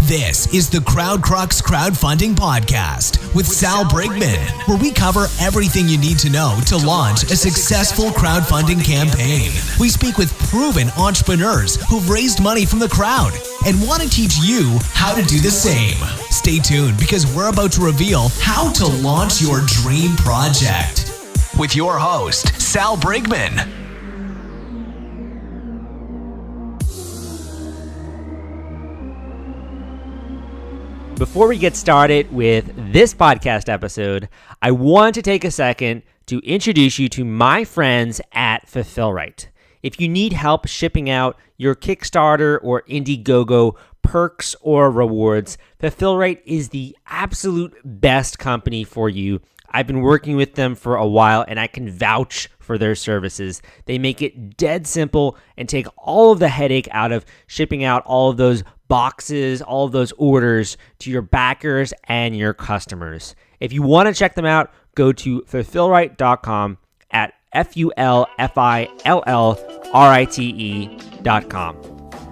This is the Crowd Crux Crowdfunding Podcast with Sal Brigman, where we cover everything you need to know to launch a successful crowdfunding campaign. We speak with proven entrepreneurs who've raised money from the crowd and want to teach you how to do the same. Stay tuned because we're about to reveal how to launch your dream project. With your host, Sal Brigman. Before we get started with this podcast episode, I want to take a second to introduce you to my friends at Fulfillrite. If you need help shipping out your Kickstarter or Indiegogo perks or rewards, Fulfillrite is the absolute best company for you. I've been working with them for a while and I can vouch for their services. They make it dead simple and take all of the headache out of shipping out all of those boxes, all of those orders to your backers and your customers. If you want to check them out, go to fulfillrite.com at fulfillrite.com.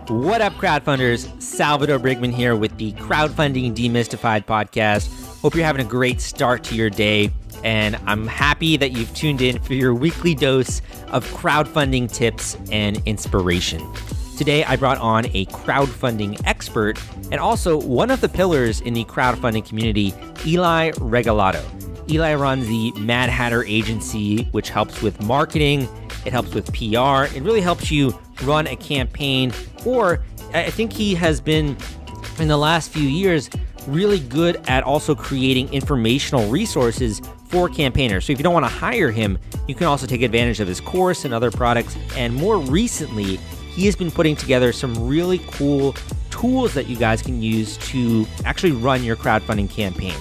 What up, crowdfunders? Salvador Brigman here with the Crowdfunding Demystified podcast. Hope you're having a great start to your day, and I'm happy that you've tuned in for your weekly dose of crowdfunding tips and inspiration. Today, I brought on a crowdfunding expert and also one of the pillars in the crowdfunding community, Eli Regalado. Eli runs the Mad Hatter agency, which helps with marketing, it helps with PR, it really helps you run a campaign, or I think he has been, in the last few years, really good at also creating informational resources for campaigners. So if you don't want to hire him, you can also take advantage of his course and other products. And more recently, he has been putting together some really cool tools that you guys can use to actually run your crowdfunding campaign.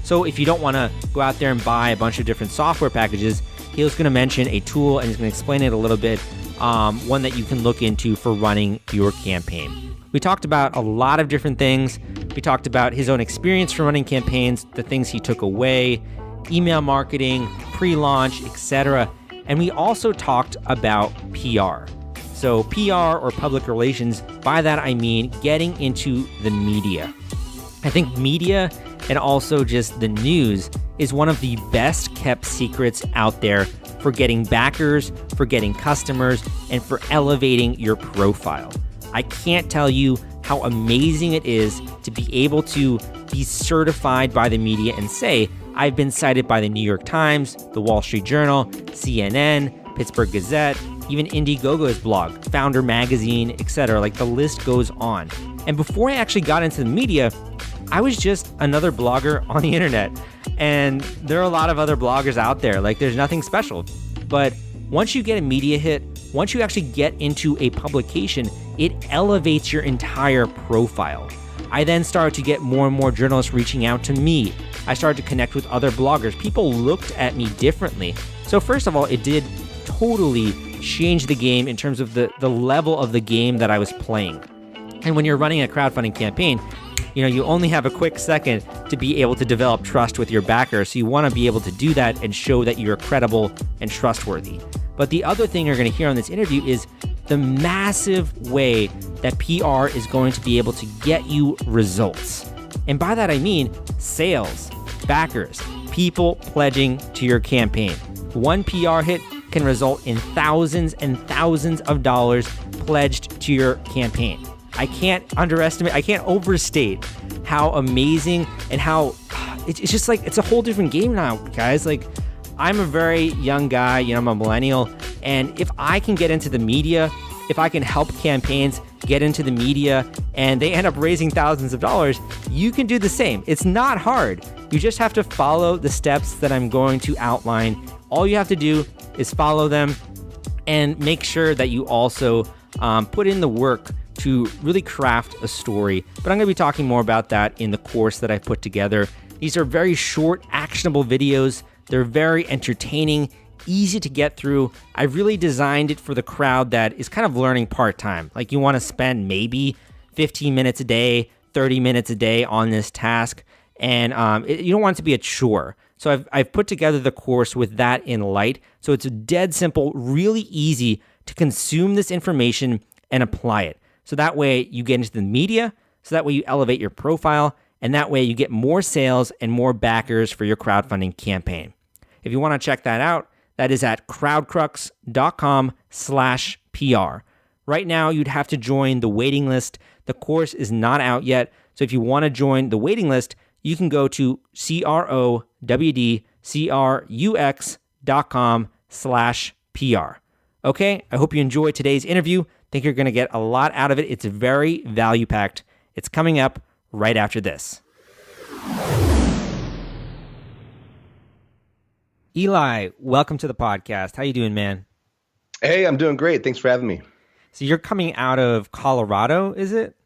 So if you don't want to go out there and buy a bunch of different software packages, he was going to mention a tool and he's going to explain it a little bit, one that you can look into for running your campaign. We talked about a lot of different things. We talked about his own experience from running campaigns, the things he took away, email marketing, pre-launch, etc. And we also talked about PR. So PR, or public relations, by that I mean getting into the media. I think media and also just the news is one of the best kept secrets out there for getting backers, for getting customers, and for elevating your profile. I can't tell you how amazing it is to be able to be certified by the media and say, I've been cited by the New York Times, the Wall Street Journal, CNN, Pittsburgh Gazette, even Indiegogo's blog, Founder Magazine, etc. Like the list goes on. And before I actually got into the media, I was just another blogger on the internet. And there are a lot of other bloggers out there. Like there's nothing special. But once you get a media hit, once you actually get into a publication, it elevates your entire profile. I then started to get more and more journalists reaching out to me. I started to connect with other bloggers. People looked at me differently. So first of all, it did totally change the game in terms of the level of the game that I was playing. And when you're running a crowdfunding campaign, you only have a quick second to be able to develop trust with your backer. So you want to be able to do that and show that you're credible and trustworthy. But the other thing you're going to hear on this interview is the massive way that PR is going to be able to get you results. And by that I mean sales, backers, people pledging to your campaign. One PR hit can result in thousands and thousands of dollars pledged to your campaign. I can't overstate how amazing and how it's just like, it's a whole different game now, guys. Like, I'm a very young guy, I'm a millennial, and if I can get into the media, if I can help campaigns get into the media and they end up raising thousands of dollars, you can do the same. It's not hard. You just have to follow the steps that I'm going to outline. All you have to do is follow them and make sure that you also put in the work to really craft a story. But I'm going to be talking more about that in the course that I put together. These are very short, actionable videos. They're very entertaining, easy to get through. I really designed it for the crowd that is kind of learning part-time. Like you want to spend maybe 15 minutes a day, 30 minutes a day on this task. And you don't want it to be a chore. So I've put together the course with that in light. So it's dead simple, really easy to consume this information and apply it. So that way you get into the media, so that way you elevate your profile, and that way you get more sales and more backers for your crowdfunding campaign. If you want to check that out, that is at crowdcrux.com/PR. Right now, you'd have to join the waiting list. The course is not out yet, so if you want to join the waiting list, you can go to crowdcrux.com/PR. Okay, I hope you enjoyed today's interview. Think you're going to get a lot out of it. It's very value-packed. It's coming up right after this. Eli, welcome to the podcast. How you doing, man? Hey, I'm doing great. Thanks for having me. So you're coming out of Colorado, is it?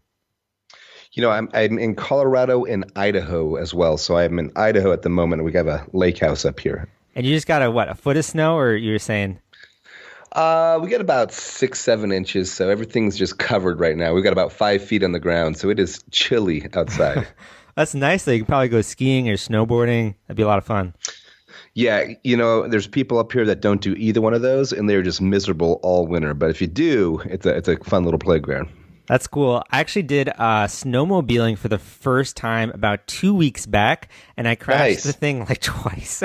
I'm in Colorado and Idaho as well. So I'm in Idaho at the moment. We have a lake house up here. And you just got a foot of snow, or you were saying? We got about 6-7 inches, so everything's just covered right now. We've got about 5 feet on the ground, so it is chilly outside. That's nice, though. You can probably go skiing or snowboarding. That'd be a lot of fun. Yeah, there's people up here that don't do either one of those, and they're just miserable all winter. But if you do, it's a fun little playground. That's cool. I actually did snowmobiling for the first time about 2 weeks back, and I crashed the thing like twice.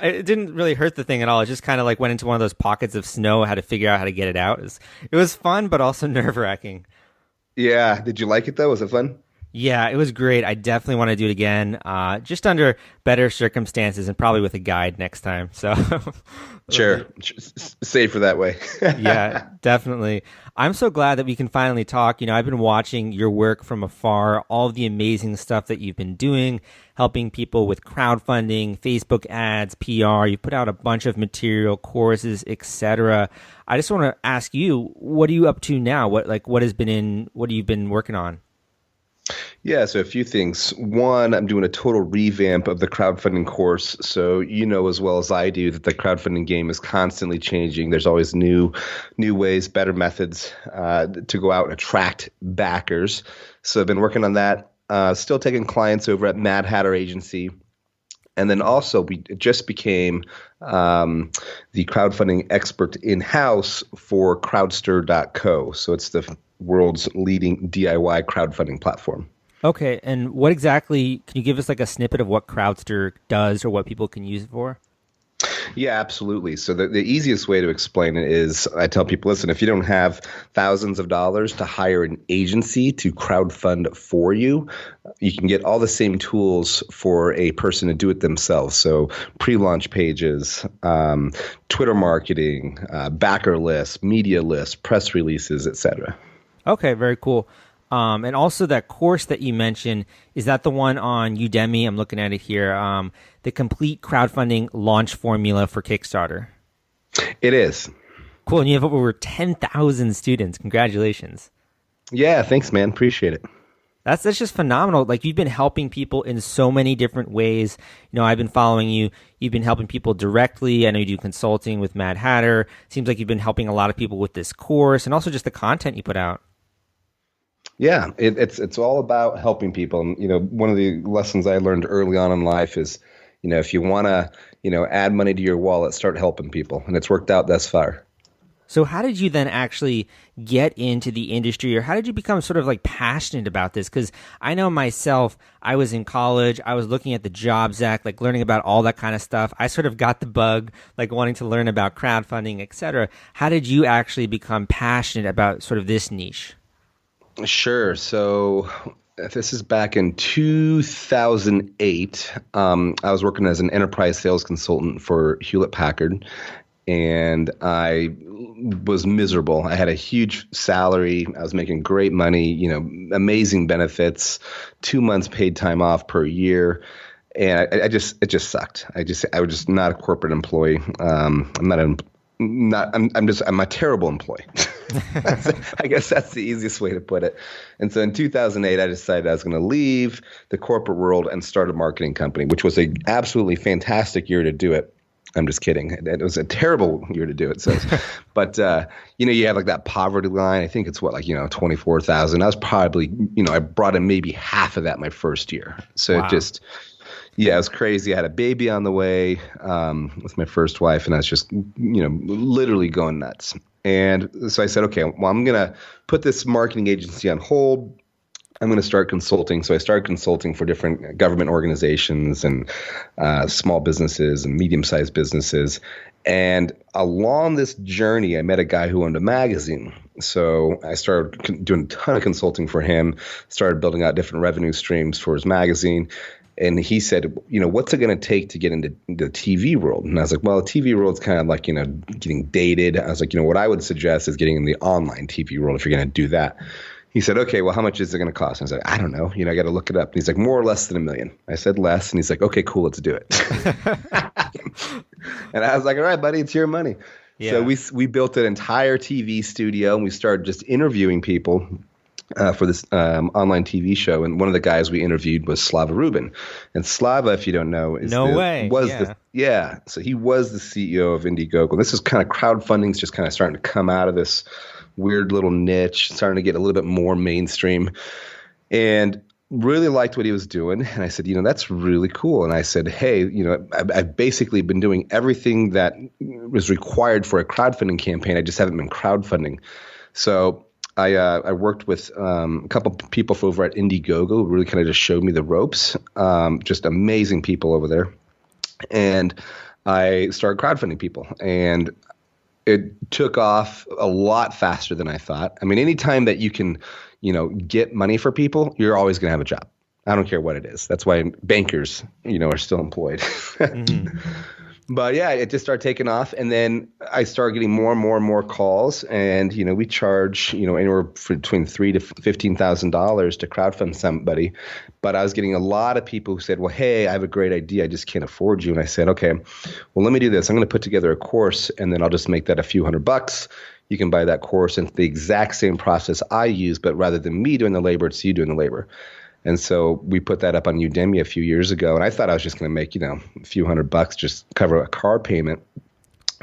It didn't really hurt the thing at all. It just kind of like went into one of those pockets of snow. I had to figure out how to get it out. It was fun, but also nerve-wracking. Yeah. Did you like it, though? Was it fun? Yeah, it was great. I definitely want to do it again, just under better circumstances and probably with a guide next time. So, sure, safer that way. Yeah, definitely. I'm so glad that we can finally talk. I've been watching your work from afar, all of the amazing stuff that you've been doing, helping people with crowdfunding, Facebook ads, PR. You put out a bunch of material, courses, etc. I just want to ask you, what are you up to now? What have you been working on? Yeah, so a few things. One, I'm doing a total revamp of the crowdfunding course. So as well as I do that the crowdfunding game is constantly changing. There's always new ways, better methods to go out and attract backers. So I've been working on that. Still taking clients over at Mad Hatter Agency. And then also we just became the crowdfunding expert in-house for Crowdster.co. So it's the world's leading DIY crowdfunding platform. Okay, and what exactly, can you give us like a snippet of what Crowdster does or what people can use it for? Yeah, absolutely. So the easiest way to explain it is I tell people, listen, if you don't have thousands of dollars to hire an agency to crowdfund for you, you can get all the same tools for a person to do it themselves. So pre-launch pages, Twitter marketing, backer lists, media lists, press releases, etc. Okay, very cool. And also that course that you mentioned, is that the one on Udemy? I'm looking at it here. The complete crowdfunding launch formula for Kickstarter. It is. Cool. And you have over 10,000 students. Congratulations. Yeah, thanks, man. Appreciate it. That's just phenomenal. Like, you've been helping people in so many different ways. I've been following you. You've been helping people directly. I know you do consulting with Mad Hatter. Seems like you've been helping a lot of people with this course and also just the content you put out. Yeah, it's all about helping people. And, one of the lessons I learned early on in life is, if you want to, add money to your wallet, start helping people. And it's worked out thus far. So how did you then actually get into the industry, or how did you become sort of like passionate about this? Because I know myself, I was in college, I was looking at the Jobs Act, like learning about all that kind of stuff. I sort of got the bug, like wanting to learn about crowdfunding, etc. How did you actually become passionate about sort of this niche? Sure. So this is back in 2008. I was working as an enterprise sales consultant for Hewlett-Packard, and I was miserable. I had a huge salary. I was making great money, amazing benefits, 2 months paid time off per year. And it just sucked. I was just not a corporate employee. I'm a terrible employee. I guess that's the easiest way to put it. And so in 2008, I decided I was going to leave the corporate world and start a marketing company, which was an absolutely fantastic year to do it. I'm just kidding. It was a terrible year to do it. So, but you have like that poverty line. I think it's 24,000. I was probably, I brought in maybe half of that my first year. So wow. It was crazy. I had a baby on the way with my first wife, and I was just, literally going nuts. And so I said, okay, well, I'm going to put this marketing agency on hold. I'm going to start consulting. So I started consulting for different government organizations and small businesses and medium-sized businesses. And along this journey, I met a guy who owned a magazine. So I started doing a ton of consulting for him, started building out different revenue streams for his magazine. And he said, what's it going to take to get into the TV world? And I was like, well, the TV world's kind of like, getting dated. I was like, what I would suggest is getting in the online TV world if you're going to do that. He said, okay, well, how much is it going to cost? And I said, I don't know. I got to look it up. And he's like, more or less than $1 million. I said less. And he's like, okay, cool, let's do it. And I was like, all right, buddy, it's your money. Yeah. So we built an entire TV studio, and we started just interviewing people for this online TV show. And one of the guys we interviewed was Slava Rubin. And Slava, if you don't know, so he was the CEO of Indiegogo. And this is kind of crowdfunding's just kind of starting to come out of this weird little niche, starting to get a little bit more mainstream, and really liked what he was doing. And I said, that's really cool. And I said, hey, I've basically been doing everything that was required for a crowdfunding campaign. I just haven't been crowdfunding. So I worked with a couple people over at Indiegogo who really kind of just showed me the ropes, just amazing people over there. And I started crowdfunding people, and it took off a lot faster than I thought. I mean, anytime that you can, get money for people, you're always going to have a job. I don't care what it is. That's why bankers, are still employed. Mm-hmm. But yeah, it just started taking off. And then I started getting more and more and more calls. And, we charge, anywhere between $3,000 to $15,000 to crowdfund somebody. But I was getting a lot of people who said, well, hey, I have a great idea. I just can't afford you. And I said, okay, well, let me do this. I'm going to put together a course, and then I'll just make that a few $100. You can buy that course, and it's the exact same process I use, but rather than me doing the labor, it's you doing the labor. And so we put that up on Udemy a few years ago, and I thought I was just going to make, a few $100, just cover a car payment.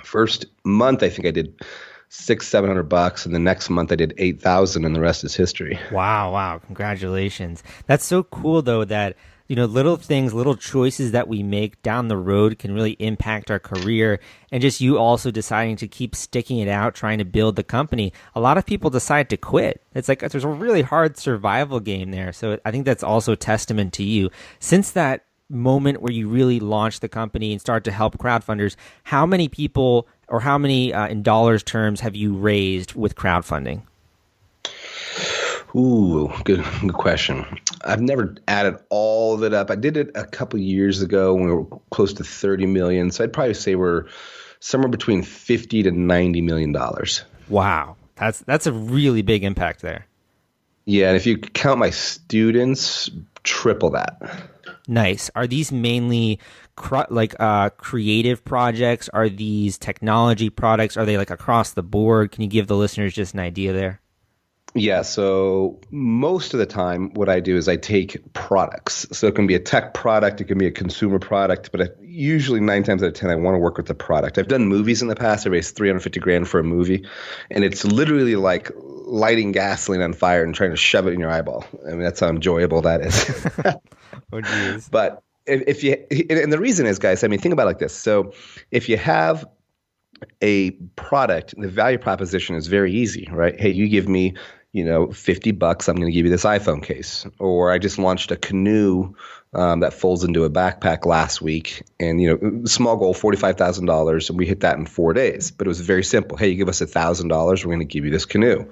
First month, I think I did $600-700, and the next month I did $8,000, and the rest is history. Wow! Congratulations! That's so cool, though, that little things, little choices that we make down the road can really impact our career. And just you also deciding to keep sticking it out, trying to build the company. A lot of people decide to quit. It's like there's a really hard survival game there. So I think that's also a testament to you. Since that moment where you really launched the company and started to help crowdfunders, how many people or how many in dollars terms have you raised with crowdfunding? Ooh, good question. I've never added all of it up. I did it a couple years ago when we were close to 30 million. So I'd probably say we're somewhere between 50 to $90 million. Wow. That's a really big impact there. Yeah. And if you count my students, triple that. Nice. Are these mainly creative projects? Are these technology products? Are they like across the board? Can you give the listeners just an idea there? Yeah, so most of the time what I do is I take products. So it can be a tech product, it can be a consumer product, but usually 9 times out of 10 I want to work with the product. I've done movies in the past. I raised $350,000 for a movie, and it's literally like lighting gasoline on fire and trying to shove it in your eyeball. I mean, that's how enjoyable that is. Oh, geez. But if you, and the reason is, guys, I mean, think about it like this. So if you have a product, the value proposition is very easy, right? Hey, you give me $50, I'm going to give you this iPhone case. Or I just launched a canoe that folds into a backpack last week, and small goal, $45,000, and we hit that in 4 days. But it was very simple. Hey, you give us $1,000, we're going to give you this canoe.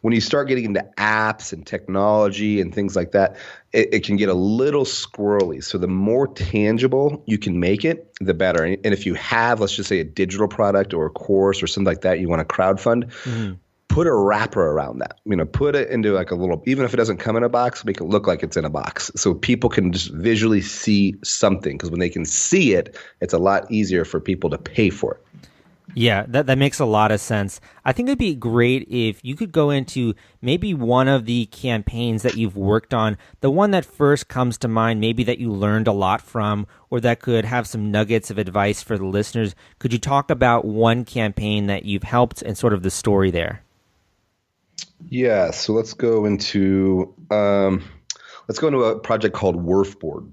When you start getting into apps and technology and things like that, it can get a little squirrely. So the more tangible you can make it, the better. And if you have, let's just say, a digital product or a course or something like that you want to crowdfund, put a wrapper around that. Put it into like a little, even if it doesn't come in a box, make it look like it's in a box so people can just visually see something. Because when they can see it, it's a lot easier for people to pay for it. Yeah, that makes a lot of sense. I think it'd be great if you could go into maybe one of the campaigns that you've worked on, the one that first comes to mind, maybe that you learned a lot from, or that could have some nuggets of advice for the listeners. Could you talk about one campaign that you've helped and sort of the story there? Yeah, so let's go into a project called Wurfboard.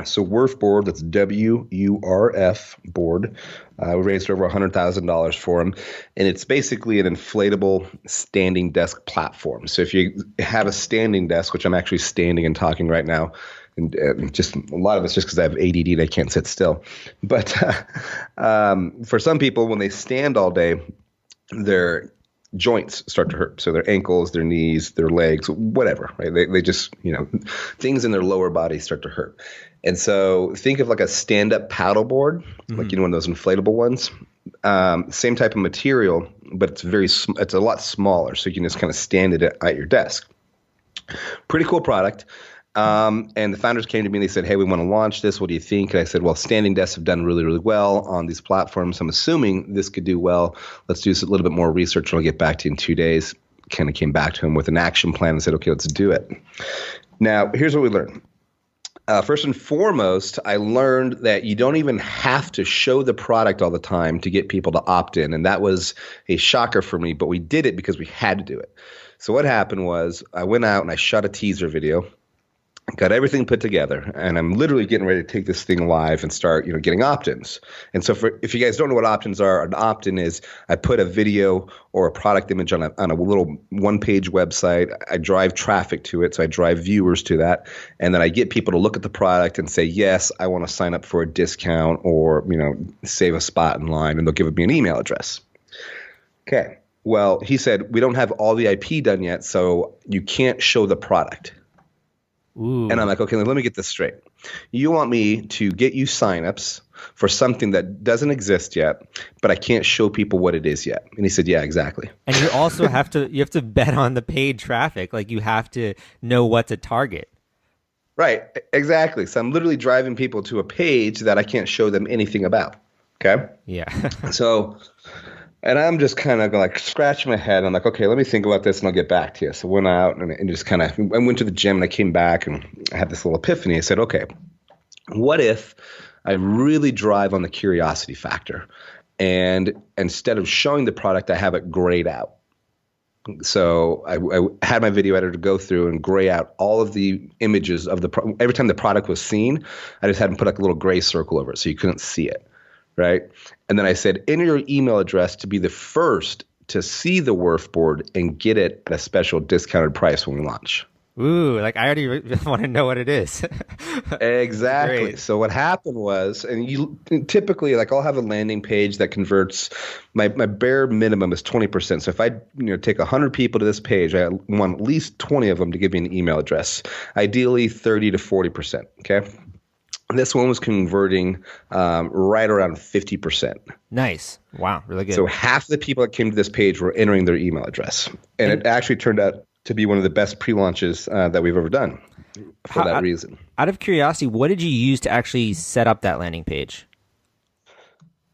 So WURF board, that's WURF board. We raised over $100,000 for them. And it's basically an inflatable standing desk platform. So if you have a standing desk, which I'm actually standing and talking right now, and just a lot of it's just because I have ADD and I can't sit still. But for some people, when they stand all day, their joints start to hurt. So their ankles, their knees, their legs, whatever, right? They just, things in their lower body start to hurt. And so think of like a stand-up paddleboard, like, one of those inflatable ones. Same type of material, but it's a lot smaller. So you can just kind of stand it at your desk. Pretty cool product. And the founders came to me and they said, hey, we want to launch this. What do you think? And I said, well, standing desks have done really, really well on these platforms. I'm assuming this could do well. Let's do a little bit more research and I'll get back to you in 2 days. Kind of came back to him with an action plan and said, okay, let's do it. Now, here's what we learned. First and foremost, I learned that you don't even have to show the product all the time to get people to opt in. And that was a shocker for me, but we did it because we had to do it. So what happened was I went out and I shot a teaser video, got everything put together, and I'm literally getting ready to take this thing live and start, getting opt-ins. And so if you guys don't know what opt-ins are, an opt-in is I put a video or a product image on a little one-page website. I drive traffic to it, so I drive viewers to that, and then I get people to look at the product and say, yes, I want to sign up for a discount or, save a spot in line, and they'll give me an email address. Okay. Well, he said, we don't have all the IP done yet, so you can't show the product. Ooh. And I'm like, okay, let me get this straight. You want me to get you signups for something that doesn't exist yet, but I can't show people what it is yet. And he said, yeah, exactly. And you also have to bet on the paid traffic. Like you have to know what to target. Right, exactly. So I'm literally driving people to a page that I can't show them anything about. Okay? Yeah. And I'm just kind of like scratching my head. I'm like, okay, let me think about this and I'll get back to you. So I went out and just kind of, I went to the gym and I came back and I had this little epiphany. I said, okay, what if I really drive on the curiosity factor and instead of showing the product, I have it grayed out? So I had my video editor go through and gray out all of the images of every time the product was seen, I just had him put like a little gray circle over it so you couldn't see it. Right. And then I said, enter your email address to be the first to see the WURF board and get it at a special discounted price when we launch. Ooh, like I already want to know what it is. Exactly. Great. So what happened was, and you typically, like I'll have a landing page that converts, my bare minimum is 20%. So if I take 100 people to this page, I want at least 20 of them to give me an email address, ideally 30 to 40%. Okay. This one was converting right around 50%. Nice. Wow. Really good. So half the people that came to this page were entering their email address. And it actually turned out to be one of the best pre-launches that we've ever done for that reason. Out of curiosity, what did you use to actually set up that landing page?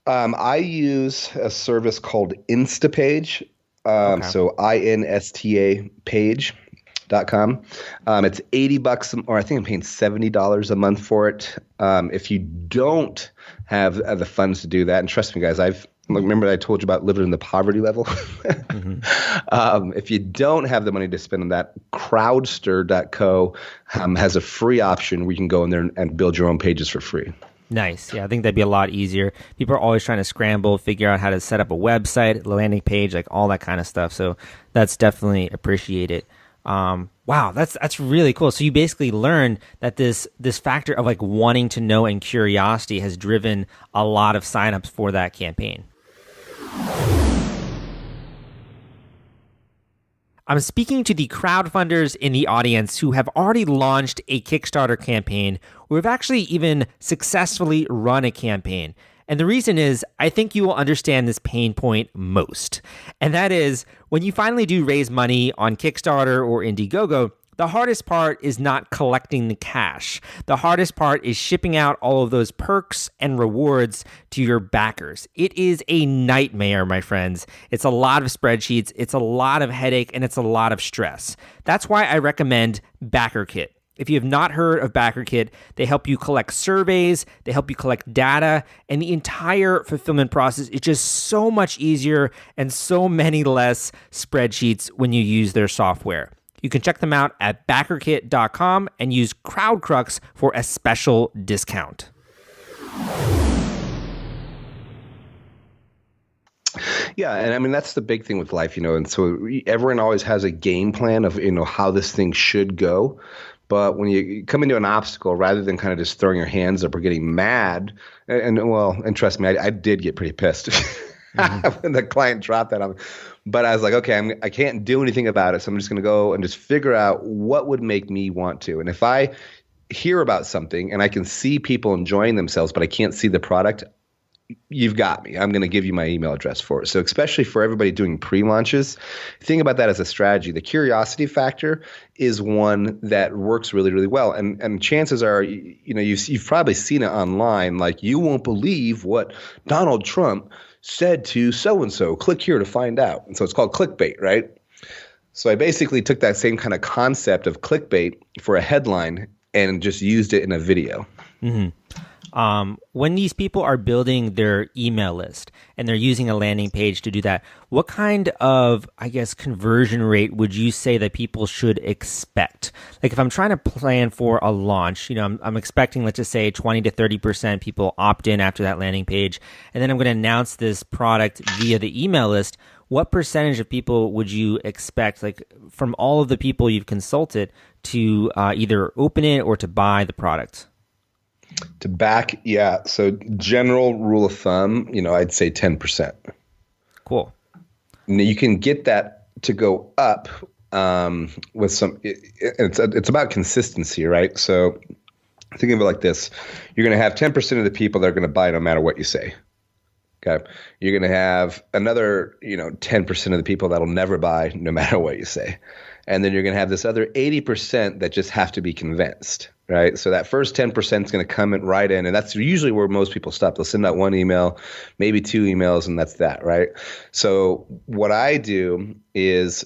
I use a service called Instapage. Okay. So INSTA page.com. It's $80 or I think I'm paying $70 a month for it. If you don't have the funds to do that, and trust me guys, remember I told you about living in the poverty level. If you don't have the money to spend on that, Crowdster.co has a free option where you can go in there and build your own pages for free. Nice. Yeah, I think that'd be a lot easier. People are always trying to scramble, figure out how to set up a website, a landing page, like all that kind of stuff. So that's definitely appreciated. Wow, that's really cool. So you basically learned that this factor of like wanting to know and curiosity has driven a lot of signups for that campaign. I'm speaking to the crowdfunders in the audience who have already launched a Kickstarter campaign or have actually even successfully run a campaign. And the reason is, I think you will understand this pain point most. And that is, when you finally do raise money on Kickstarter or Indiegogo, the hardest part is not collecting the cash. The hardest part is shipping out all of those perks and rewards to your backers. It is a nightmare, my friends. It's a lot of spreadsheets, it's a lot of headache, and it's a lot of stress. That's why I recommend BackerKit. If you have not heard of BackerKit, they help you collect surveys, they help you collect data, and the entire fulfillment process is just so much easier and so many less spreadsheets when you use their software. You can check them out at BackerKit.com and use CrowdCrux for a special discount. Yeah, and I mean that's the big thing with life, and so everyone always has a game plan of how this thing should go. But when you come into an obstacle, rather than kind of just throwing your hands up or getting mad, and trust me, I did get pretty pissed when the client dropped that on me. But I was like, okay, I can't do anything about it, so I'm just going to go and just figure out what would make me want to. And if I hear about something and I can see people enjoying themselves, but I can't see the product, you've got me. I'm going to give you my email address for it. So especially for everybody doing pre-launches, think about that as a strategy. The curiosity factor is one that works really, really well. And chances are, you've probably seen it online. Like, you won't believe what Donald Trump said to so-and-so. Click here to find out. And so it's called clickbait, right? So I basically took that same kind of concept of clickbait for a headline and just used it in a video. Mm-hmm. When these people are building their email list and they're using a landing page to do that, what kind of, conversion rate would you say that people should expect? Like, if I'm trying to plan for a launch, I'm expecting, let's just say 20 to 30% people opt in after that landing page, and then I'm going to announce this product via the email list. What percentage of people would you expect, like, from all of the people you've consulted, to either open it or to buy the product? So general rule of thumb, I'd say 10%. Cool. Now you can get that to go up with some. It's about consistency, right? So think of it like this: you're going to have 10% of the people that are going to buy no matter what you say. Okay, you're going to have another 10% of the people that'll never buy no matter what you say, and then you're going to have this other 80% that just have to be convinced. Right. So that first 10% is going to come in right in. And that's usually where most people stop. They'll send out one email, maybe two emails, and that's that. Right. So what I do is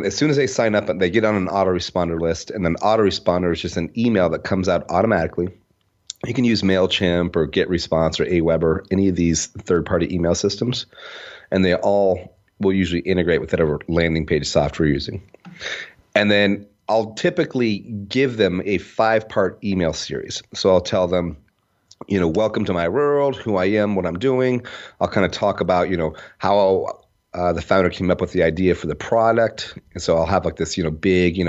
as soon as they sign up, they get on an autoresponder list, and then autoresponder is just an email that comes out automatically. You can use MailChimp or GetResponse or Aweber, any of these third-party email systems, and they all will usually integrate with whatever landing page software you're using. And then I'll typically give them a 5-part email series. So I'll tell them, welcome to my world, who I am, what I'm doing. I'll kind of talk about, how the founder came up with the idea for the product. And so I'll have like this, big,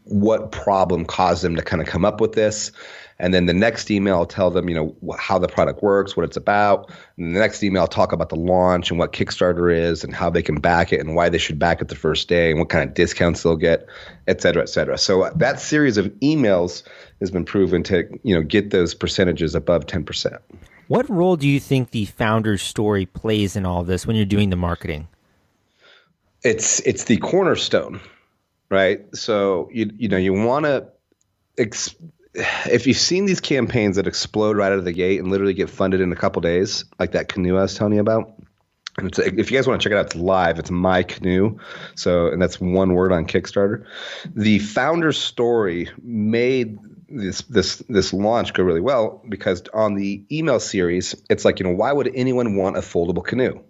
what problem caused them to kind of come up with this. And then the next email, I'll tell them, how the product works, what it's about. And the next email, I'll talk about the launch and what Kickstarter is and how they can back it and why they should back it the first day and what kind of discounts they'll get, et cetera, et cetera. So that series of emails has been proven to, get those percentages above 10%. What role do you think the founder's story plays in all of this when you're doing the marketing? It's the cornerstone, right? So, you want to if you've seen these campaigns that explode right out of the gate and literally get funded in a couple days, like that canoe I was telling you about, and if you guys want to check it out, it's live. It's My Canoe. And that's one word on Kickstarter. The founder's story made this launch go really well because on the email series, it's like, why would anyone want a foldable canoe?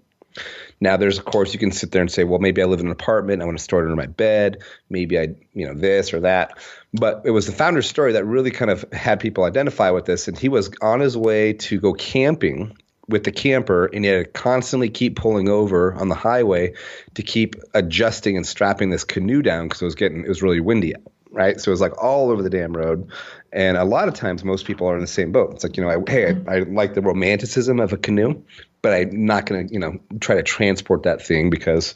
Now, there's, of course, you can sit there and say, well, maybe I live in an apartment. I want to store it under my bed. Maybe I, this or that. But it was the founder's story that really kind of had people identify with this. And he was on his way to go camping with the camper, and he had to constantly keep pulling over on the highway to keep adjusting and strapping this canoe down because it was really windy out. Right. So it was like all over the damn road. And a lot of times most people are in the same boat. It's like, I like the romanticism of a canoe, but I'm not going to, try to transport that thing because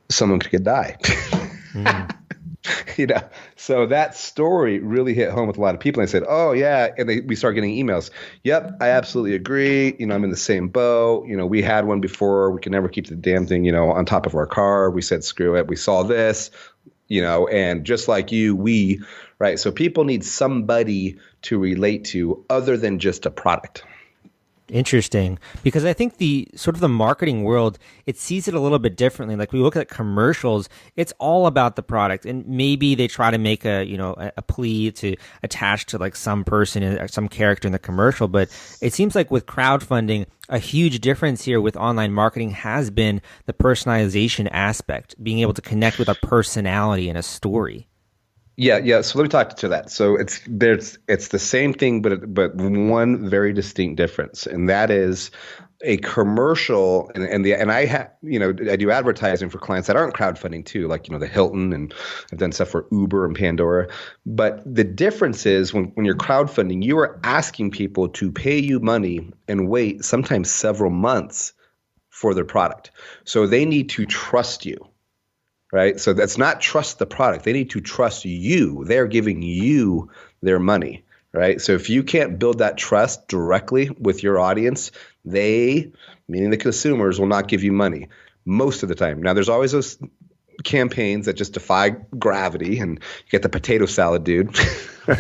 someone could die. So that story really hit home with a lot of people. And they said, oh, yeah. And we started getting emails. Yep, I absolutely agree. I'm in the same boat. We had one before. We could never keep the damn thing, on top of our car. We said, screw it. We saw this. And just like you, right? So people need somebody to relate to other than just a product. Interesting, because I think the marketing world, it sees it a little bit differently. Like we look at commercials, it's all about the product, and maybe they try to make a plea to attach to like some person or some character in the commercial. But it seems like with crowdfunding, a huge difference here with online marketing has been the personalization aspect, being able to connect with a personality and a story. Yeah. So let me talk to that. So it's the same thing, but one very distinct difference, and that is a commercial. And I I do advertising for clients that aren't crowdfunding too, like the Hilton, and I've done stuff for Uber and Pandora. But the difference is when you're crowdfunding, you are asking people to pay you money and wait sometimes several months for their product. So they need to trust you. Right. So that's not trust the product. They need to trust you. They're giving you their money. Right. So if you can't build that trust directly with your audience, they, meaning the consumers, will not give you money most of the time. Now, there's always those campaigns that just defy gravity, and you get the potato salad dude,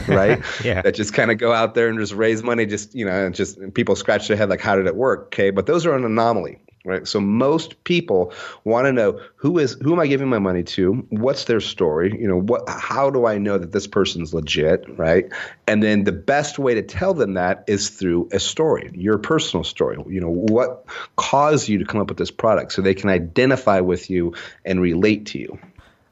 right? Yeah. That just kind of go out there and just raise money, and people scratch their head like, how did it work? Okay. But those are an anomaly. Right. So most people want to know who am I giving my money to? What's their story? How do I know that this person's legit? Right. And then the best way to tell them that is through a story, your personal story. What caused you to come up with this product so they can identify with you and relate to you.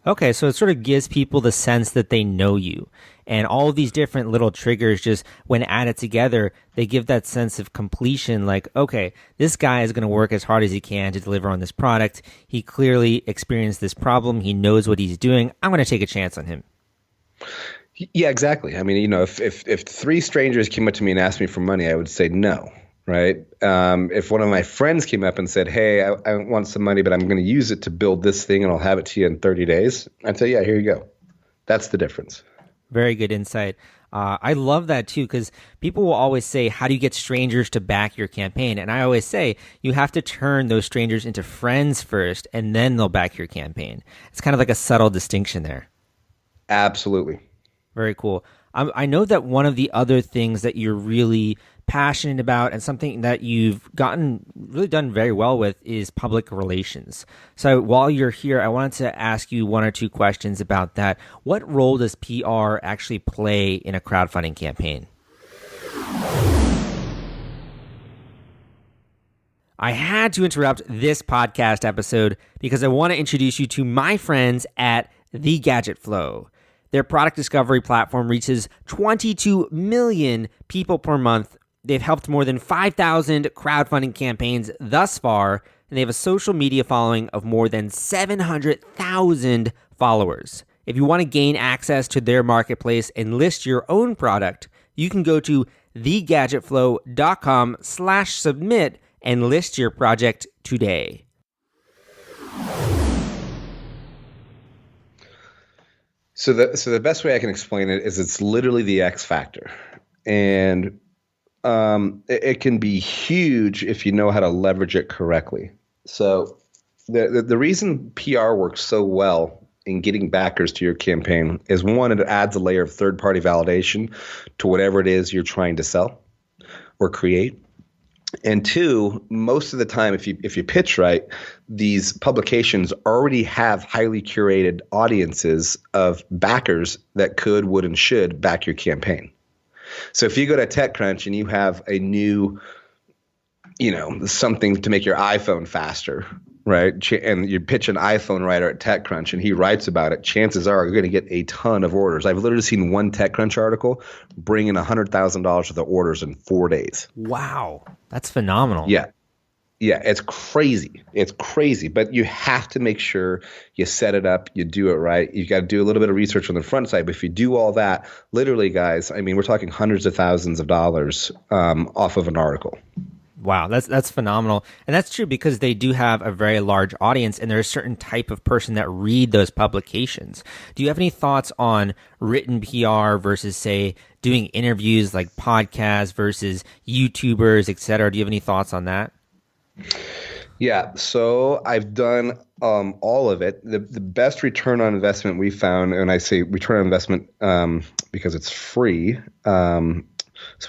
Okay, so it sort of gives people the sense that they know you. And all of these different little triggers, just when added together, they give that sense of completion, like, okay, this guy is going to work as hard as he can to deliver on this product. He clearly experienced this problem. He knows what he's doing. I'm going to take a chance on him. Yeah, exactly. I mean, if three strangers came up to me and asked me for money, I would say no. Right. If one of my friends came up and said, hey, I want some money, but I'm going to use it to build this thing and I'll have it to you in 30 days. I'd say, yeah, here you go. That's the difference. Very good insight. I love that too, because people will always say, how do you get strangers to back your campaign? And I always say, you have to turn those strangers into friends first, and then they'll back your campaign. It's kind of like a subtle distinction there. Absolutely. Very cool. I know that one of the other things that you're really passionate about and something that you've really done very well with is public relations. So while you're here, I wanted to ask you one or two questions about that. What role does PR actually play in a crowdfunding campaign? I had to interrupt this podcast episode because I want to introduce you to my friends at The Gadget Flow. Their product discovery platform reaches 22 million people per month. They've helped more than 5,000 crowdfunding campaigns thus far, and they have a social media following of more than 700,000 followers. If you want to gain access to their marketplace and list your own product, you can go to thegadgetflow.com/submit and list your project today. So the best way I can explain it is it's literally the X factor. And it can be huge if you know how to leverage it correctly. So the reason PR works so well in getting backers to your campaign is, one, it adds a layer of third-party validation to whatever it is you're trying to sell or create. And two, most of the time, if you pitch right, these publications already have highly curated audiences of backers that could, would, and should back your campaign. So if you go to TechCrunch and you have a new, something to make your iPhone faster, right? And you pitch an iPhone writer at TechCrunch and he writes about it, chances are you're going to get a ton of orders. I've literally seen one TechCrunch article bring in $100,000 worth of orders in 4 days. Wow. That's phenomenal. Yeah. Yeah, it's crazy. It's crazy. But you have to make sure you set it up, you do it right. You got to do a little bit of research on the front side. But if you do all that, literally, guys, I mean, we're talking hundreds of thousands of dollars off of an article. Wow, that's phenomenal. And that's true because they do have a very large audience, and there's a certain type of person that read those publications. Do you have any thoughts on written PR versus, say, doing interviews like podcasts versus YouTubers, et cetera? Do you have any thoughts on that? Yeah, so I've done all of it. The best return on investment we found, and I say return on investment because it's free, so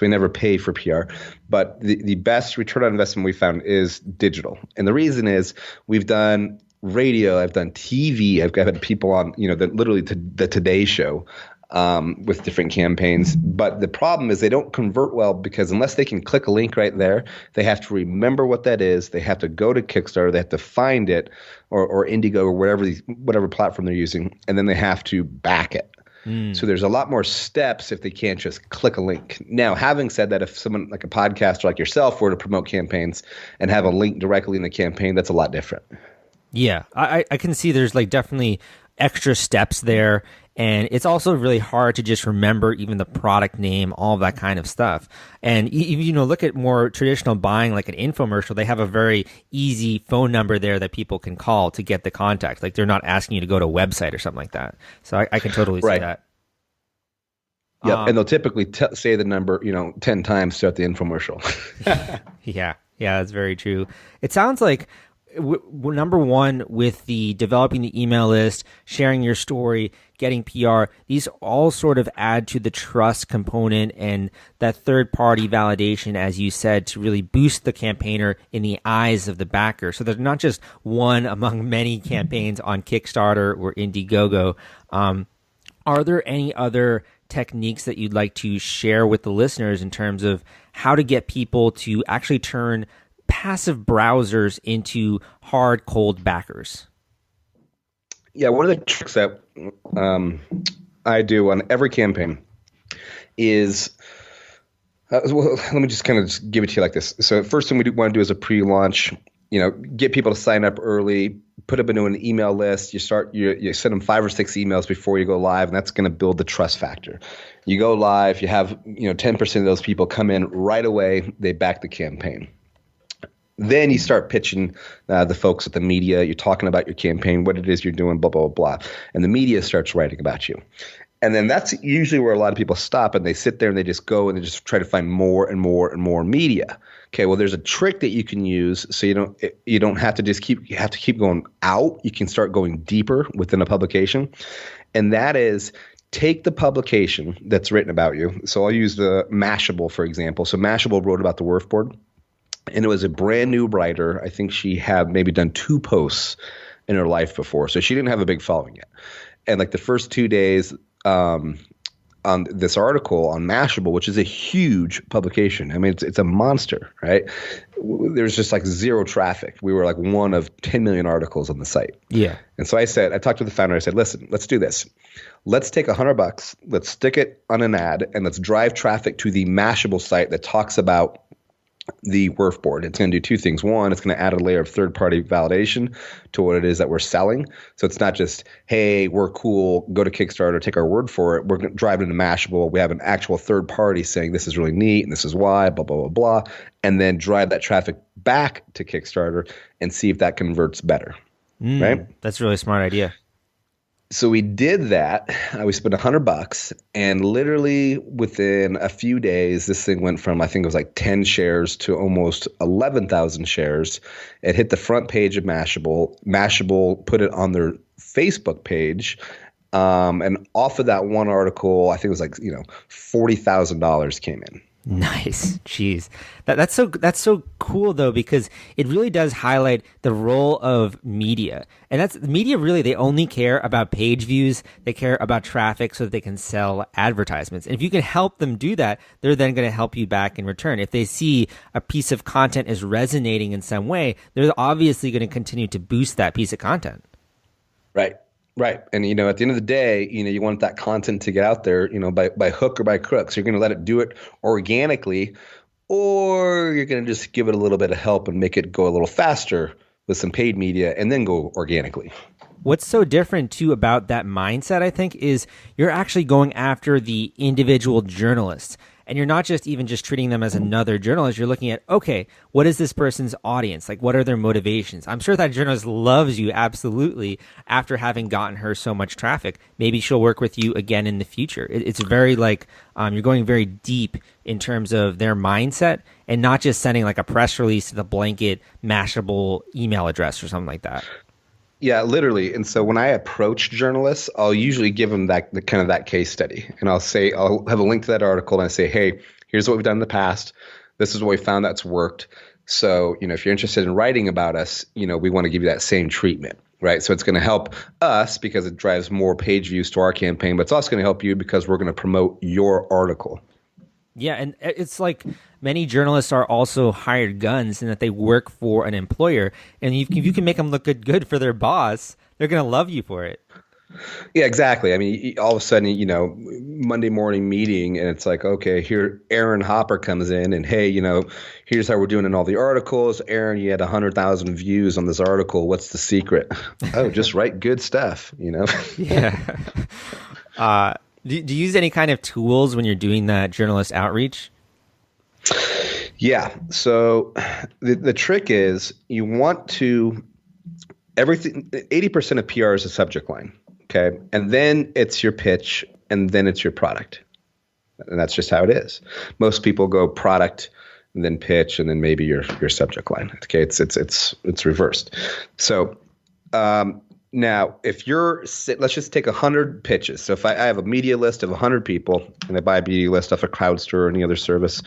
we never pay for PR, but the best return on investment we found is digital. And the reason is we've done radio, I've done TV, I've had people on, literally the Today Show with different campaigns. But the problem is they don't convert well because unless they can click a link right there, they have to remember what that is. They have to go to Kickstarter, they have to find it, or Indigo, or whatever platform they're using, and then they have to back it. So there's a lot more steps if they can't just click a link. Now, having said that, if someone like a podcaster like yourself were to promote campaigns and have a link directly in the campaign, that's a lot different. Yeah, I can see there's like definitely extra steps there. And it's also really hard to just remember even the product name, all of that kind of stuff. And look at more traditional buying, like an infomercial. They have a very easy phone number there that people can call to get the contact. Like they're not asking you to go to a website or something like that. So I can totally see that. Yep, and they'll typically say the number, 10 times throughout the infomercial. Yeah, that's very true. It sounds like number one, with the developing the email list, sharing your story, getting PR, these all sort of add to the trust component and that third-party validation, as you said, to really boost the campaigner in the eyes of the backer. So there's not just one among many campaigns on Kickstarter or Indiegogo. Are there any other techniques that you'd like to share with the listeners in terms of how to get people to actually turn passive browsers into hard, cold backers? Yeah, one of the tricks that I do on every campaign is, let me just kind of give it to you like this. So first thing we want to do is a pre-launch, get people to sign up early, put them into an email list. You send them 5 or 6 emails before you go live, and that's going to build the trust factor. You go live, you have 10% of those people come in right away, they back the campaign. Then you start pitching the folks at the media. You're talking about your campaign, what it is you're doing, blah, blah, blah, blah. And the media starts writing about you. And then that's usually where a lot of people stop and they sit there and they just go and they just try to find more and more and more media. Okay, well, there's a trick that you can use so you don't have to just keep going out. You can start going deeper within a publication. And that is, take the publication that's written about you. So I'll use the Mashable, for example. So Mashable wrote about the Wurf board. And it was a brand new writer. I think she had maybe done 2 posts in her life before. So she didn't have a big following yet. And like the first 2 days on this article on Mashable, which is a huge publication. I mean, it's a monster, right? There's just like 0 traffic. We were like one of 10 million articles on the site. Yeah. And so I talked to the founder. I said, listen, let's do this. Let's take $100. Let's stick it on an ad and let's drive traffic to the Mashable site that talks about the Wurf board. It's going to do 2 things. One, it's going to add a layer of third-party validation to what it is that we're selling. So it's not just, hey, we're cool, go to Kickstarter, take our word for it. We're going to drive it into Mashable. We have an actual third party saying this is really neat and this is why, blah, blah, blah, blah, and then drive that traffic back to Kickstarter and see if that converts better. Right? That's a really smart idea. So we did that. We spent $100, and literally within a few days, this thing went from, I think it was like 10 shares to almost 11,000 shares. It hit the front page of Mashable. Mashable put it on their Facebook page. And off of that one article, I think it was like, $40,000 came in. Nice. Jeez. That's so cool though, because it really does highlight the role of media. And that's media really, they only care about page views. They care about traffic so that they can sell advertisements. And if you can help them do that, they're then going to help you back in return. If they see a piece of content is resonating in some way, they're obviously going to continue to boost that piece of content. Right. Right. And, at the end of the day, you want that content to get out there, by hook or by crook. So you're going to let it do it organically, or you're going to just give it a little bit of help and make it go a little faster with some paid media and then go organically. What's so different, too, about that mindset, I think, is you're actually going after the individual journalists. And you're not just treating them as another journalist. You're looking at, okay, what is this person's audience? Like, what are their motivations? I'm sure that journalist loves you, absolutely, after having gotten her so much traffic. Maybe she'll work with you again in the future. It's very you're going very deep in terms of their mindset and not just sending like a press release to the blanket Mashable email address or something like that. Yeah, literally. And so when I approach journalists, I'll usually give them that case study. And I'll have a link to that article and I say, hey, here's what we've done in the past. This is what we found that's worked. So, if you're interested in writing about us, we want to give you that same treatment, right? So it's going to help us because it drives more page views to our campaign, but it's also going to help you because we're going to promote your article. Yeah, and it's like many journalists are also hired guns in that they work for an employer, and if you can make them look good for their boss, they're going to love you for it. Yeah, exactly. I mean, all of a sudden, Monday morning meeting, and it's like, okay, here, Aaron Hopper comes in, and hey, here's how we're doing in all the articles. Aaron, you had 100,000 views on this article. What's the secret? Oh, just write good stuff. Yeah. Do you use any kind of tools when you're doing that journalist outreach? Yeah. So the trick is you want to everything. 80% of PR is a subject line. Okay. And then it's your pitch, and then it's your product. And that's just how it is. Most people go product and then pitch and then maybe your subject line. Okay. It's reversed. So, now if let's just take 100 pitches. So if I have a media list of 100 people, and I buy a media list off of Crowdster or any other service,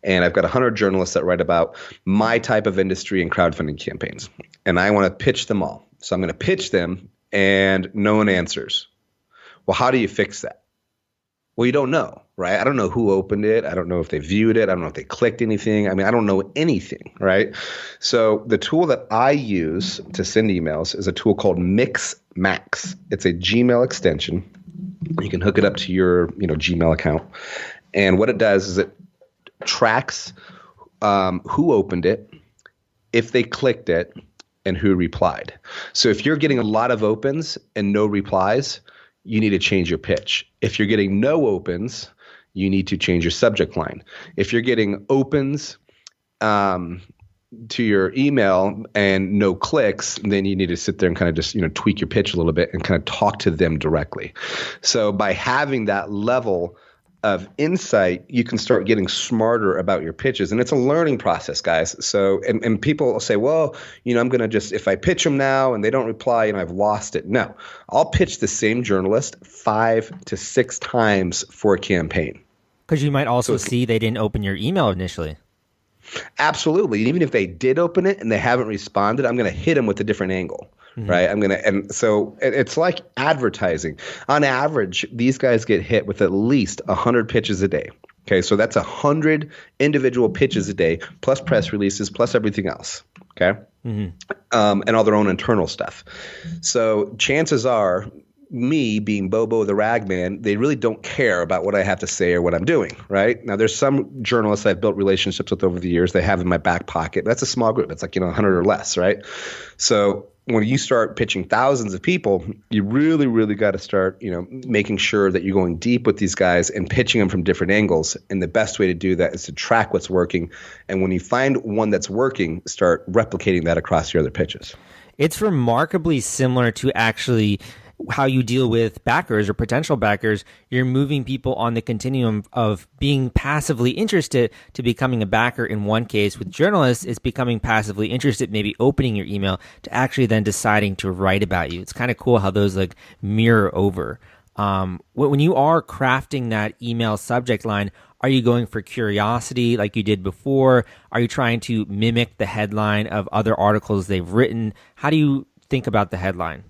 and I've got 100 journalists that write about my type of industry and crowdfunding campaigns, and I want to pitch them all. So I'm going to pitch them, and no one answers. Well, how do you fix that? Well, you don't know, right? I don't know who opened it. I don't know if they viewed it. I don't know if they clicked anything. I mean, I don't know anything, right? So the tool that I use to send emails is a tool called MixMax. It's a Gmail extension. You can hook it up to your, Gmail account. And what it does is it tracks who opened it, if they clicked it, and who replied. So if you're getting a lot of opens and no replies, you need to change your pitch. If you're getting no opens, you need to change your subject line. If you're getting opens to your email and no clicks, then you need to sit there and kind of just, tweak your pitch a little bit and kind of talk to them directly. So by having that level of insight, you can start getting smarter about your pitches. And it's a learning process, guys. So, and people will say, well, I'm going to just, if I pitch them now and they don't reply, I've lost it. No, I'll pitch the same journalist 5 to 6 times for a campaign. Because you might also see they didn't open your email initially. Absolutely. Even if they did open it and they haven't responded, I'm going to hit them with a different angle. Mm-hmm. Right. And so it's like advertising. On average, these guys get hit with at least 100 pitches a day. Okay. So that's 100 individual pitches a day, plus press releases, plus everything else. Okay. Mm-hmm. And all their own internal stuff. So chances are, me being Bobo the Ragman, they really don't care about what I have to say or what I'm doing, right? Now, there's some journalists I've built relationships with over the years they have in my back pocket. That's a small group. It's like, 100 or less, right? So when you start pitching thousands of people, you really, really got to start, making sure that you're going deep with these guys and pitching them from different angles. And the best way to do that is to track what's working. And when you find one that's working, start replicating that across your other pitches. It's remarkably similar to actually how you deal with backers or potential backers. You're moving people on the continuum of being passively interested to becoming a backer in one case. With journalists, it's becoming passively interested, maybe opening your email to actually then deciding to write about you. It's kind of cool how those mirror over. When you are crafting that email subject line, are you going for curiosity like you did before? Are you trying to mimic the headline of other articles they've written? How do you think about the headline?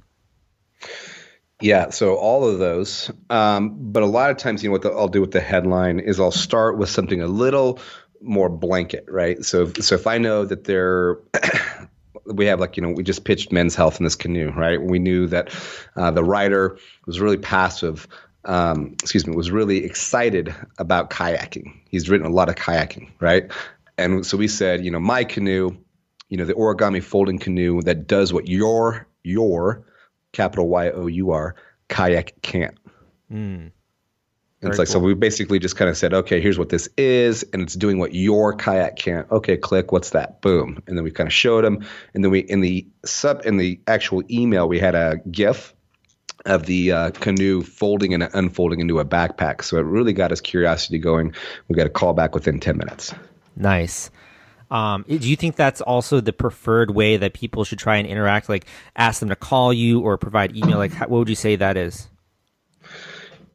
Yeah, so all of those. But a lot of times, what I'll do with the headline is I'll start with something a little more blanket, right? So if I know that we have we just pitched Men's Health in this canoe, right? We knew that the writer was really was really excited about kayaking. He's written a lot of kayaking, right? And so we said, my canoe, the origami folding canoe that does what your capital Y-O-U-R, kayak can't. It's like, cool. So we basically just kind of said, okay, here's what this is, and it's doing what your kayak can't. Okay, click, what's that? Boom. And then we kind of showed them. And then in the actual email, we had a GIF of the canoe folding and unfolding into a backpack. So it really got his curiosity going. We got a call back within 10 minutes. Nice. Do you think that's also the preferred way that people should try and interact? Like ask them to call you or provide email? What would you say that is?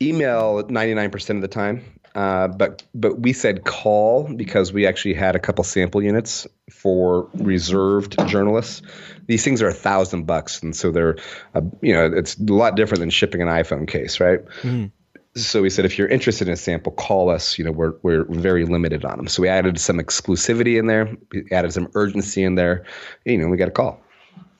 Email 99% of the time. But we said call because we actually had a couple sample units for reserved journalists. These things are $1,000, and so they're, it's a lot different than shipping an iPhone case, right? Mm-hmm. So we said, if you're interested in a sample, call us. We're very limited on them. So we added some exclusivity in there. We added some urgency in there. We got a call.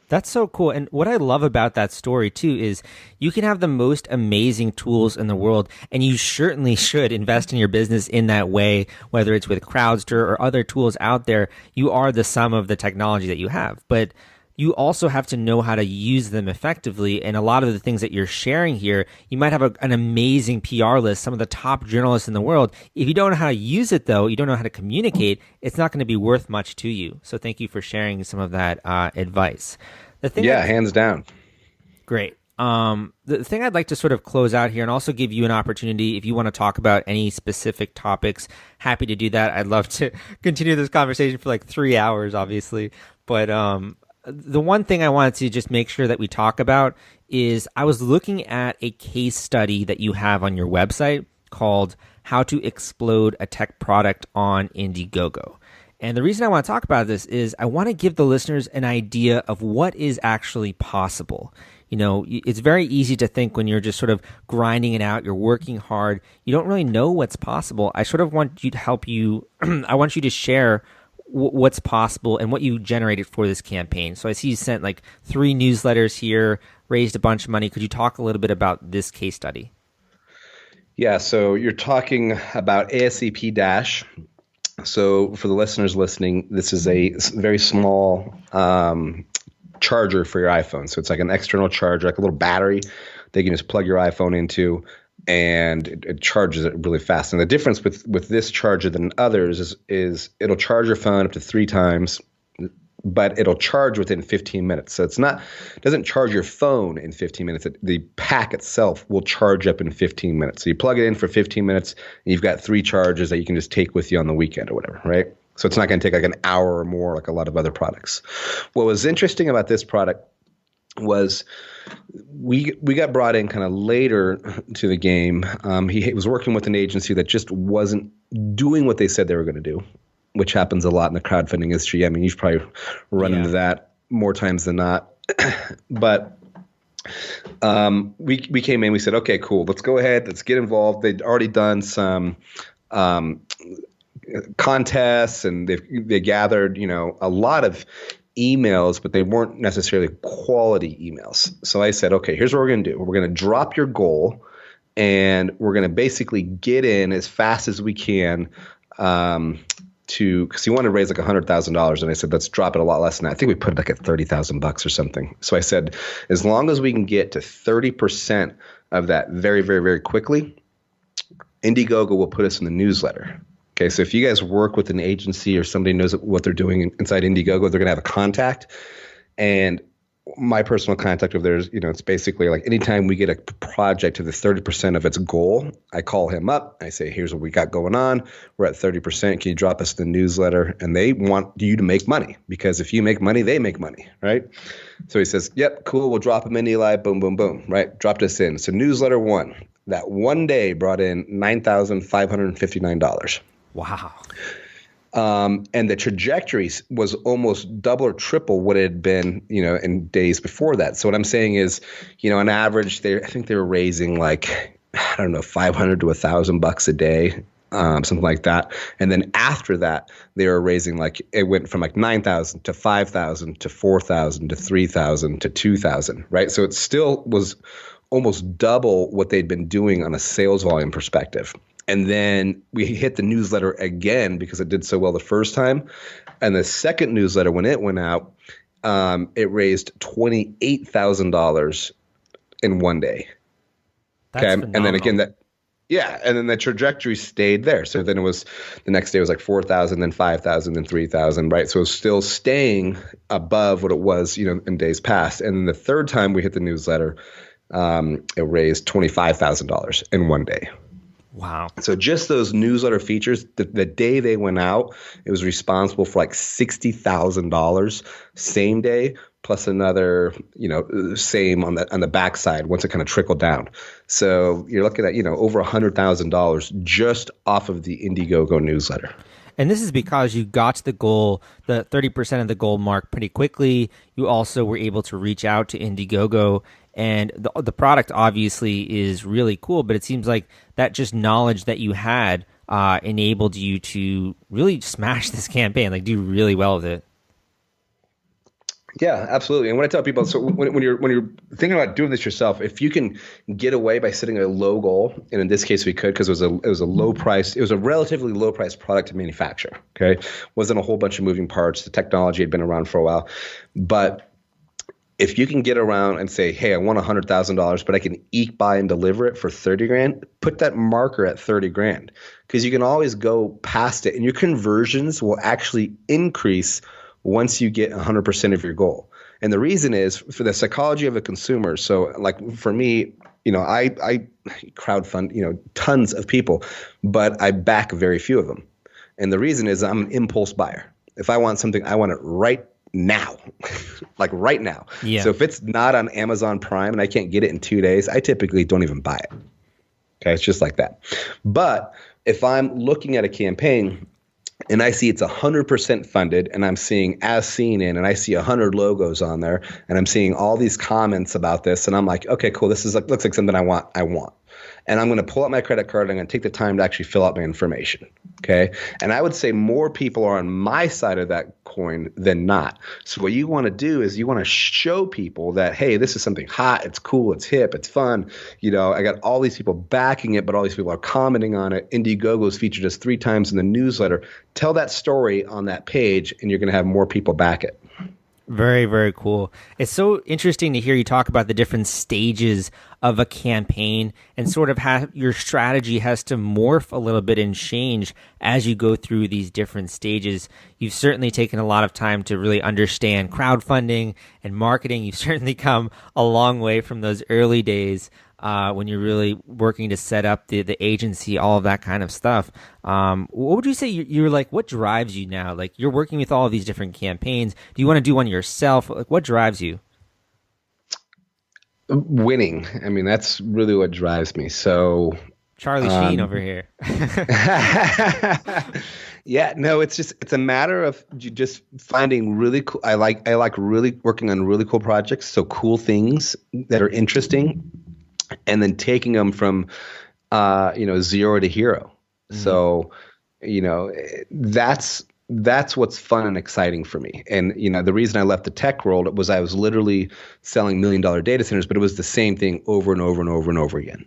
That's so cool. And what I love about that story too is you can have the most amazing tools in the world, and you certainly should invest in your business in that way, whether it's with Crowdster or other tools out there. You are the sum of the technology that you have. But you also have to know how to use them effectively. And a lot of the things that you're sharing here, you might have an amazing PR list, some of the top journalists in the world. If you don't know how to use it, though, you don't know how to communicate, it's not going to be worth much to you. So thank you for sharing some of that advice. Hands down. Great. The thing I'd like to sort of close out here and also give you an opportunity, if you want to talk about any specific topics, happy to do that. I'd love to continue this conversation for like 3 hours, obviously. But the one thing I wanted to just make sure that we talk about is I was looking at a case study that you have on your website called How to Explode a Tech Product on Indiegogo. And the reason I want to talk about this is I want to give the listeners an idea of what is actually possible. You know, it's very easy to think when you're just sort of grinding it out, you're working hard, you don't really know what's possible. I sort of want you to help you, I want you to share what's possible and what you generated for this campaign. So I see you sent like 3 newsletters here, raised a bunch of money. Could you talk a little bit about this case study? Yeah, so you're talking about ASCP Dash. So for the listeners listening, this is a very small charger for your iPhone. So it's like an external charger, like a little battery that you can just plug your iPhone into, and it charges it really fast. And the difference with this charger than others is it'll charge your phone up to 3 times, but it'll charge within 15 minutes. So it doesn't charge your phone in 15 minutes. The pack itself will charge up in 15 minutes. So you plug it in for 15 minutes, and you've got 3 charges that you can just take with you on the weekend or whatever, right? So it's not going to take like an hour or more like a lot of other products. What was interesting about this product was we got brought in kind of later to the game. He was working with an agency that just wasn't doing what they said they were going to do, which happens a lot in the crowdfunding industry. I mean, you've probably run into that more times than not. But we came in, we said, okay, cool, let's go ahead, let's get involved. They'd already done some contests, and they gathered, a lot of emails, but they weren't necessarily quality emails. So I said, okay, here's what we're going to do. We're going to drop your goal, and we're going to basically get in as fast as we can because he wanted to raise like $100,000. And I said, let's drop it a lot less than that. I think we put it like at $30,000 or something. So I said, as long as we can get to 30% of that very, very, very quickly, Indiegogo will put us in the newsletter. Okay, so if you guys work with an agency or somebody knows what they're doing inside Indiegogo, they're going to have a contact. And my personal contact over there is, it's basically like anytime we get a project to the 30% of its goal, I call him up. I say, here's what we got going on. We're at 30%. Can you drop us the newsletter? And they want you to make money, because if you make money, they make money, right? So he says, yep, cool. We'll drop them in, Eli. Boom, boom, boom, right? Dropped us in. So newsletter 1, that one day brought in $9,559. Wow. And the trajectory was almost double or triple what it had been, in days before that. So what I'm saying is, on average, I think they were raising like, I don't know, $500 to $1,000 a day, something like that. And then after that, they were raising it went from like 9,000 to 5,000 to 4,000 to 3,000 to 2,000, right? So it still was almost double what they'd been doing on a sales volume perspective. And then we hit the newsletter again because it did so well the first time. And the second newsletter, when it went out, it raised $28,000 in one day. That's phenomenal. And then again, and then the trajectory stayed there. So then the next day was like 4,000, then 5,000, then 3,000, right? So it was still staying above what it was, in days past. And then the third time we hit the newsletter, it raised $25,000 in one day. Wow. So just those newsletter features, the day they went out, it was responsible for like $60,000 same day, plus another, same on the backside once it kind of trickled down. So you're looking at, over $100,000 just off of the Indiegogo newsletter. And this is because you got to the goal, the 30% of the goal mark pretty quickly. You also were able to reach out to Indiegogo, and the product obviously is really cool, but it seems like that just knowledge that you had enabled you to really smash this campaign, like do really well with it. Yeah, absolutely. And what I tell people, so when you're thinking about doing this yourself, if you can get away by setting a low goal, and in this case we could, because it was a low price, it was a relatively low price product to manufacture. Okay, wasn't a whole bunch of moving parts. The technology had been around for a while, but if you can get around and say, hey, I want $100,000, but I can eke by and deliver it for 30 grand, put that marker at 30 grand, because you can always go past it, and your conversions will actually increase once you get 100% of your goal. And the reason is for the psychology of a consumer. So like for me, I crowdfund, tons of people, but I back very few of them. And the reason is I'm an impulse buyer. If I want something, I want it right now, like right now. Yeah. So if it's not on Amazon Prime and I can't get it in 2 days, I typically don't even buy it. Okay. It's just like that. But if I'm looking at a campaign and I see it's 100% funded, and I'm seeing as seen in, and I see 100 logos on there, and I'm seeing all these comments about this, and I'm like, okay, cool. This looks like something I want. And I'm going to pull out my credit card, and I'm going to take the time to actually fill out my information. Okay. And I would say more people are on my side of that coin than not. So what you want to do is you want to show people that, hey, this is something hot. It's cool. It's hip. It's fun. I got all these people backing it, but all these people are commenting on it. Indiegogo's featured us 3 times in the newsletter. Tell that story on that page, and you're going to have more people back it. Very, very cool. It's so interesting to hear you talk about the different stages of a campaign and sort of how your strategy has to morph a little bit and change as you go through these different stages. You've certainly taken a lot of time to really understand crowdfunding and marketing. You've certainly come a long way from those early days when you're really working to set up the agency, all of that kind of stuff. What would you say you're like, what drives you now? Like, you're working with all of these different campaigns. Do you want to do one yourself? Like, what drives you? Winning. I mean, that's really what drives me. So Charlie Sheen over here. Yeah, no, it's a matter of just finding really cool. I like really working on really cool projects. So cool things that are interesting, and then taking them from, 0 to hero. Mm-hmm. So, that's what's fun and exciting for me. And, the reason I left the tech world was I was literally selling $1 million data centers, but it was the same thing over and over and over and over again.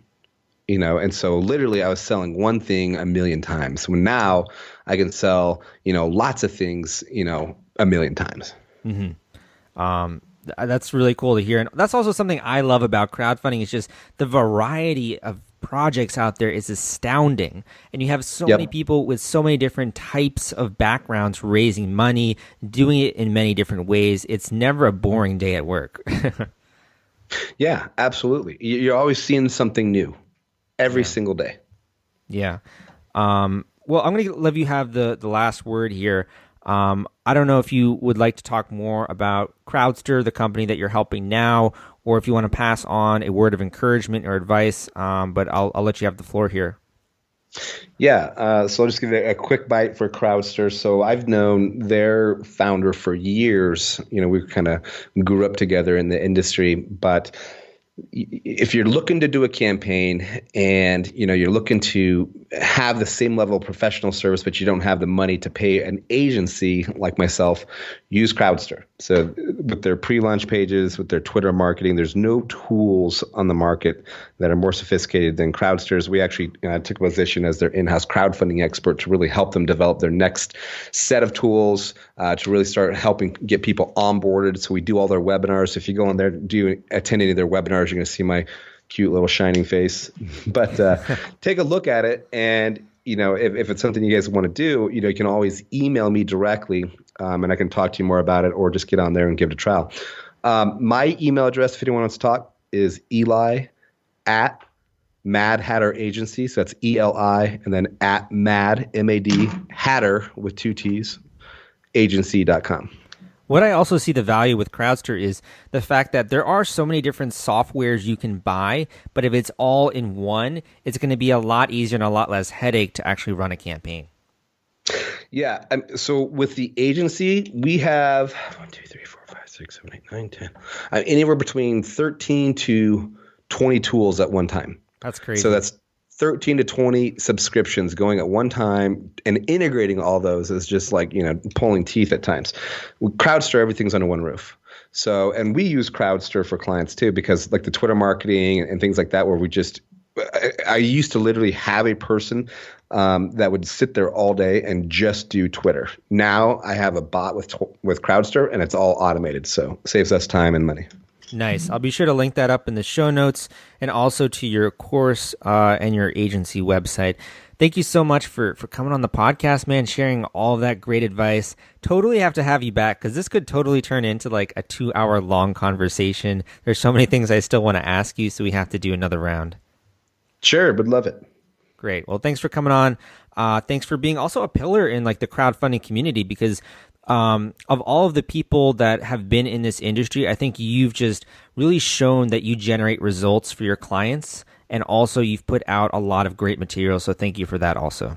And so literally I was selling one thing 1 million times. When now I can sell, lots of things, 1 million times. Mm-hmm. That's really cool to hear. And that's also something I love about crowdfunding is just the variety of projects out there is astounding. And you have so many people with so many different types of backgrounds raising money, doing it in many different ways. It's never a boring day at work. Yeah, absolutely. You're always seeing something new every single day. Yeah. Well, I'm going to let you have the last word here. I don't know if you would like to talk more about Crowdster, the company that you're helping now, or if you want to pass on a word of encouragement or advice, but I'll let you have the floor here. Yeah, so I'll just give a quick bite for Crowdster. So I've known their founder for years. We kind of grew up together in the industry, but if you're looking to do a campaign and you're looking to have the same level of professional service, but you don't have the money to pay an agency like myself, use Crowdster. So with their pre-launch pages, with their Twitter marketing, there's no tools on the market that are more sophisticated than Crowdster's. We actually took a position as their in-house crowdfunding expert to really help them develop their next set of tools to really start helping get people onboarded. So we do all their webinars. If you go on there, attend any of their webinars, you're going to see my cute little shining face. But take a look at it, and if it's something you guys want to do, you can always email me directly, and I can talk to you more about it, or just get on there and give it a trial. My email address, if anyone wants to talk, is Eli at Mad Hatter Agency. So that's ELI, and then at Mad MAD Hatter with 2 T's agency.com. What I also see the value with Crowdster is the fact that there are so many different softwares you can buy, but if it's all in one, it's going to be a lot easier and a lot less headache to actually run a campaign. Yeah. So with the agency, we have 1, 2, 3, 4, 5, 6, 7, 8, 9, 10, anywhere between 13 to 20 tools at one time. That's crazy. So that's 13 to 20 subscriptions going at one time, and integrating all those is just like, pulling teeth at times. With Crowdster, everything's under one roof. So, and we use Crowdster for clients too, because like the Twitter marketing and things like that, where I used to literally have a person that would sit there all day and just do Twitter. Now I have a bot with Crowdster, and it's all automated, so it saves us time and money. Nice. I'll be sure to link that up in the show notes and also to your course and your agency website. Thank you so much for coming on the podcast, man, sharing all of that great advice. Totally have to have you back because this could totally turn into like a 2-hour long conversation. There's so many things I still want to ask you, so we have to do another round. Sure, would love it. Great. Well, thanks for coming on. Thanks for being also a pillar in like the crowdfunding community because of all of the people that have been in this industry, I think you've just really shown that you generate results for your clients, and also you've put out a lot of great material. So thank you for that also.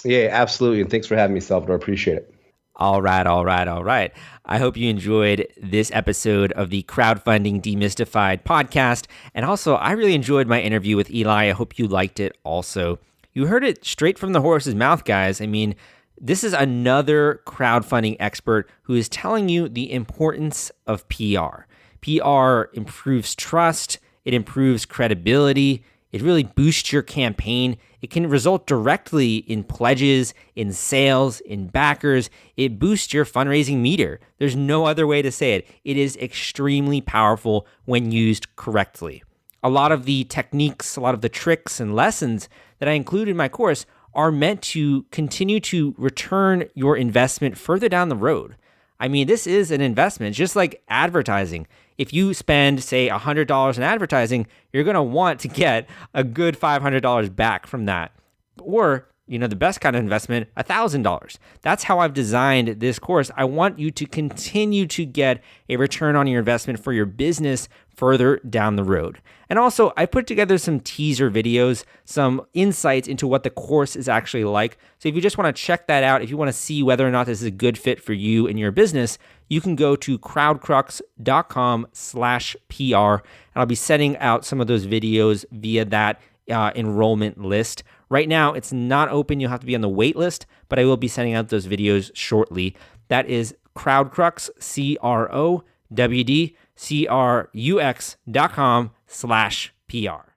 Yeah, absolutely. And thanks for having me, Salvador. Appreciate it. All right. I hope you enjoyed this episode of the Crowdfunding Demystified podcast. And also, I really enjoyed my interview with Eli. I hope you liked it also. You heard it straight from the horse's mouth, guys. I mean, this is another crowdfunding expert who is telling you the importance of PR. PR improves trust, it improves credibility, it really boosts your campaign. It can result directly in pledges, in sales, in backers. It boosts your fundraising meter. There's no other way to say it. It is extremely powerful when used correctly. A lot of the techniques, a lot of the tricks and lessons that I include in my course are meant to continue to return your investment further down the road. I mean, this is an investment, just like advertising. If you spend, say, $100 in advertising, you're going to want to get a good $500 back from that. Or, the best kind of investment, $1,000. That's how I've designed this course. I want you to continue to get a return on your investment for your business further down the road. And also, I put together some teaser videos, some insights into what the course is actually like. So if you just want to check that out, if you want to see whether or not this is a good fit for you and your business, you can go to crowdcrux.com/PR, and I'll be sending out some of those videos via that enrollment list. Right now, it's not open. You'll have to be on the wait list, but I will be sending out those videos shortly. That is Crowdcrux, CROWDCRUX.com/PR.